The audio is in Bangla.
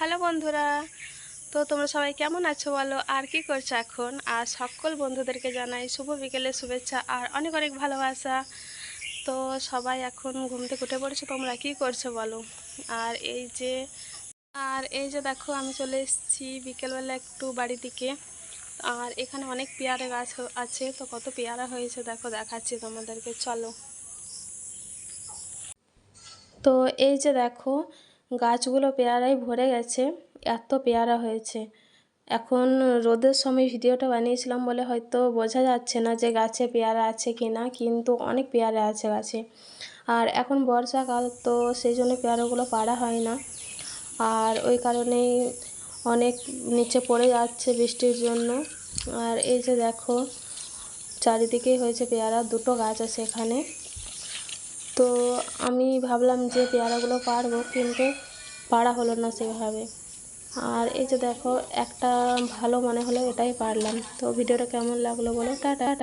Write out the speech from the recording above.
হ্যালো বন্ধুরা, তো তোমরা সবাই কেমন আছো বলো, আর কি করছো এখন? আর সকল বন্ধুদেরকে জানাই শুভ বিকেলের শুভেচ্ছা আর অনেক অনেক ভালোবাসা। তো সবাই এখন ঘুম থেকে উঠে পড়েছো, তোমরা কি করছো বলো? আর এই যে দেখো, আমি চলে এসেছি বিকেলবেলা একটু বাড়ির দিকে। আর এখানে অনেক পেয়ারা গাছ আছে, তো কত পেয়ারা হয়েছে দেখো, দেখাচ্ছি তোমাদেরকে, চলো। তো এই যে দেখো, গাছগুলো পেয়ারায় ভরে গেছে, এত পেয়ারা হয়েছে। এখন রোদের সময় ভিডিওটা বানিয়েছিলাম বলে হয়তো বোঝা যাচ্ছে না যে গাছে পেয়ারা আছে কি না, কিন্তু অনেক পেয়ারা আছে গাছে। আর এখন বর্ষাকাল, তো সেই জন্য পেয়ারাগুলো পাড়া হয় না, আর ওই কারণেই অনেক নিচে পড়ে যাচ্ছে বৃষ্টির জন্য। আর এই যে দেখো, চারিদিকেই হয়েছে পেয়ারা, দুটো গাছ আছে এখানে। তো আমি ভাবলাম যে পেয়ারাগুলো পারবো, কিন্তু পারা হলো না সেভাবে। আর এই যে দেখো, একটা ভালো মনে হলো, এটাই পারলাম। তো ভিডিওটা কেমন লাগলো বলো, টাটা।